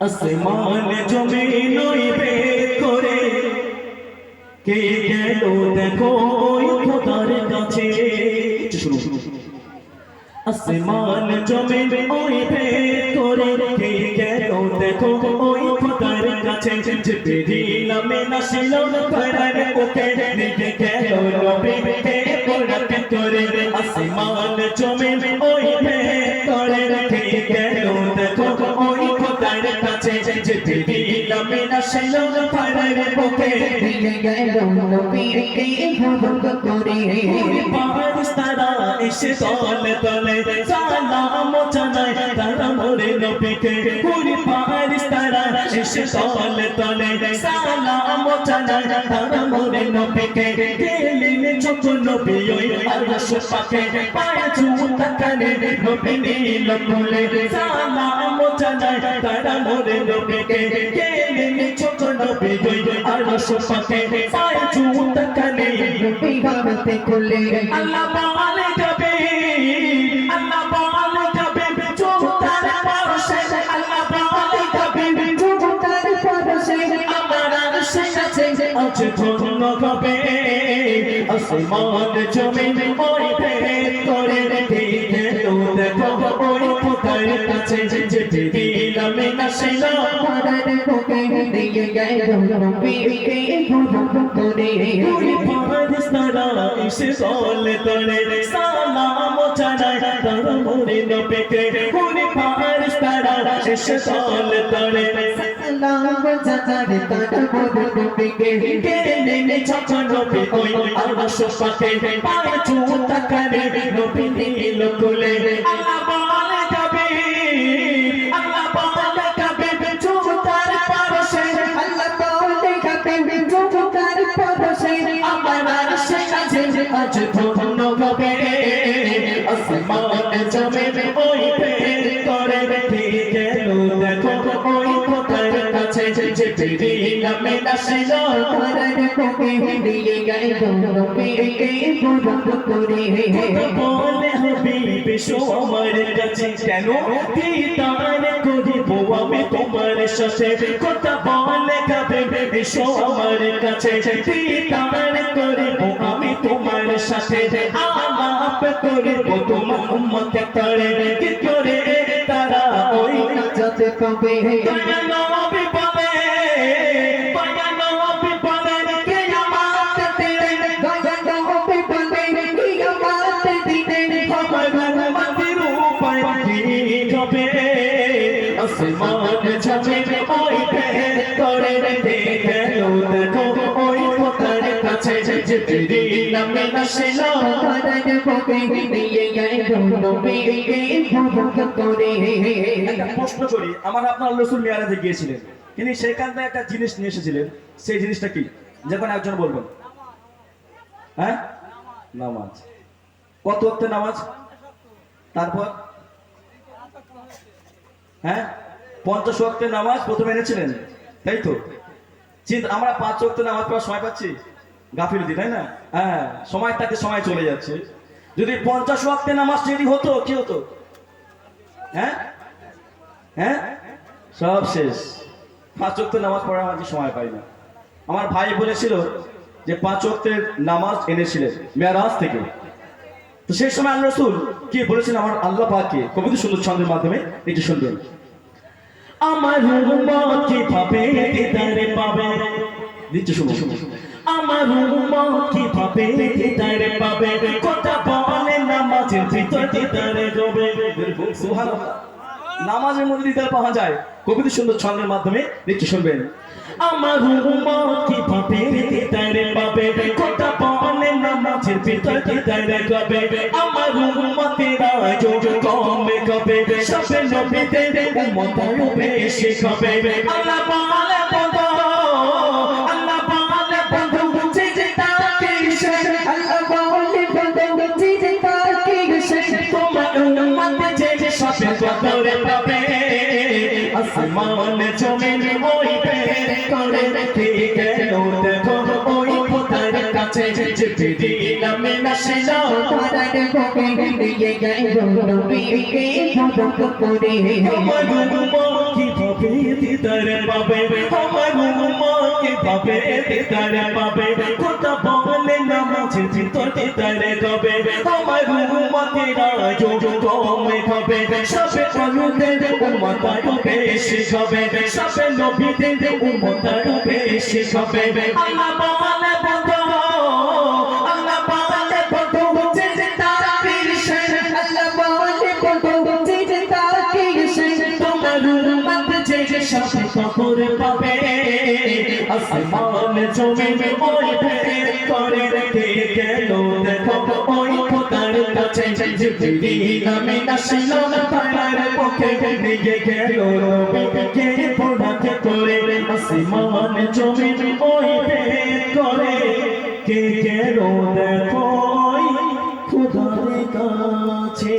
আসমান জমিন বের করে কে গেল দেখো ওই খোদার কাছে। আসমান জমিন ওই বের করে কে গেল দেখো ওই খোদার কাছে। জিবরিল আমিন আসিল ধরার বুকে নিয়ে গেল নবীকে পরাতে করে। আসমান জমিন ওই বের করে কে গেল দেখো ওই খোদার কাছে। জিবরিল আমিন আসিল ধরার বুকে নিয়ে গেল নবীকে পরাতে করে। ফারিস্তারা এসে তলে তলে সালাম জানায় তারা মোরে নবীকে। পুরি ফারিস্তারা এসে তলে তলে সালাম জানায় তারা মোরে নবীকে। গেলেন ছোট নবী ওই আরশ পাকে পায়ে জুতা কানে নবী নীল কোলে সালাম জানায় তারা মোরে নবীকে। গেলেন ছোট নবী ওই আরশ পাকে পায়ে জুতা কানে নবী গাতে কোলে। আল্লাহ বলে যাবে আল্লাহ বলে যাবে জুতার পরশে। আল্লাহ বলে যাবে জুতার পরশে আমার আরশে আছে আজ ধন্য হবে। আসমান জমিন ওই ভেদ করে রেখে গেল দেখো ওই খোদার কাছে। জিবরিল আমিন আসিল ধরার বুকে নিয়ে গেল নবীকে পরাতে করে। পুরি ফারিস্তারা এসে তলে তলে সালাম জানায় তারা মোরে নবীকে। পুরি ফারিস্তারা এসে তলে তলে সালাম জানায় তারা মোরে নবীকে। গেলেন ছোট নবী ওই আরশ পাকে পায়ে জুতা কানে নবী নীল কোলে। আল্লাহ বলে যাবে আল্লাহ বলে যাবে জুতার পরশে। আল্লাহ বলে যাবে জুতার পরশে আমার আরশে আছে আজ ধন্য হবে। আসমান জমিন ওই বের করে রেখে গেল দেখো ওই খোদার কাছে। জিবরিল আমিন আসিল ধরার বুকে নিয়ে গেল নবীকে পরাতে করে। বলে হবে বিশু আমার কাছে কেন দিদার করিব আমি তোমার সাথে। কথা বলে গাবে বিশু আমার কাছে দিদার করিব আমি তোমার সাথে। আলাপ করিব তোমার উম্মতে করে কি করে তারা ওই নাজাতে পাবে। দয়া নবী বলে দয়া নবী বলে কিয়ামত দিনে। দয়া নবী বলে কিয়ামত দিনে আমার উম্মতের উপায় কি হবে। আসমান জমিন ওই বের করে রেখে গেল দেখো ওই খোদার কাছে। জিবরিল আমিন আসিল ধরার বুকে নিয়ে গেল নবীকে পরাতে করে। একটা প্রশ্ন করি, আমার আপনার রাসূল মিরাজে গিয়েছিলেন, তিনি সেখান থেকে একটা জিনিস নিয়ে এসেছিলেন, সেই জিনিসটা কি? যখন একজন বলবেন হ্যাঁ নামাজ। কত ওয়াক্ত নামাজ? তারপর হ্যাঁ 50 ওয়াক্তের নামাজ প্রথমে এনেছিলেন, তাই তো? আমরা 5 ওয়াক্ত নামাজ পড়ার সময় পাচ্ছি? গাফিলতি, তাই না? হ্যাঁ, সময় থাকতে সময় চলে যাচ্ছে। যদি 50 ওয়াক্তের নামাজ যদি হতো কি হতো? হ্যাঁ হ্যাঁ সব শেষ। 5 ওয়াক্তের নামাজ পড়ার আমার সময় পাই না। আমার ভাই বলেছিল যে 5 ওয়াক্তের নামাজ এনেছিলেন মেরাজ থেকে। তো সেই সময় আল্লাহ রাসূল কি বলেছেন আমার আল্লাহ পাককে কবিতা সুন্দর ছন্দের মাধ্যমে একটু শুনবেন। আমার উম্মত কিভাবে দিদারে পাবে, নিচে শুনুন। আমার উম্মত কিভাবে দিদারে পাবে, কথা বলে নামাজের ভিতর দিদারে হবে। সুবহানাল্লাহ, নামাজের মধ্যে দিদার পাওয়া যায়। কবিতা সুন্দর ছন্দের মাধ্যমে নিচে শুনবেন। আমার উম্মত কিভাবে দিদারে পাবে, কথা বলে নামাজের ভিতর দিদারে হবে। আমার উম্মতেরা যোগ কমে হবে, সবে নবীদের উম্মত আরো বেশি হবে। আল্লাহ বলে বন্ধু, আল্লাহ বলে বন্ধু যে তাকে সে। আল্লাহ বলে বন্ধু যে তাকে সে। তোমার উম্মত যে সবে কদরে পাবে। আসমান জমিন ওই বের করে রেখে গেল দেখো ওই খোদার কাছে। জিবরিল আমিন আসিল ধরার বুকে নিয়ে গেল নবীকে পরাতে করে। আমার উম্মত কিভাবে ভাবে দিদার পাবে আমার উম্মা কিভাবে দিদার পাবে কথা বলে নামাজে তো দিদার হবে আমার উম্মতেরা কমে হবে সবে অনুদের উম্মতারও বেশি হবে সবে নবীদের উম্মতারও বেশি হবে আল্লাহ বলে বন্ধু আল্লাহ বলে বন্ধু যে তাকবীর সে আল্লাহ বলে বন্ধু যে তাকবীর সে তোমার উম্মত যে সব কবর পাবে আসমান জমিন ওই ভেদ করে রেখে গেল দেখো ওই খোদার কাছে জিবরিল আমিন আসলো তার পক্ষে নিয়ে গেল নবীকে পড়াতে করে আসমান জমিন ওই ভেদ করে কে গেল দেখো ওই খোদার কাছে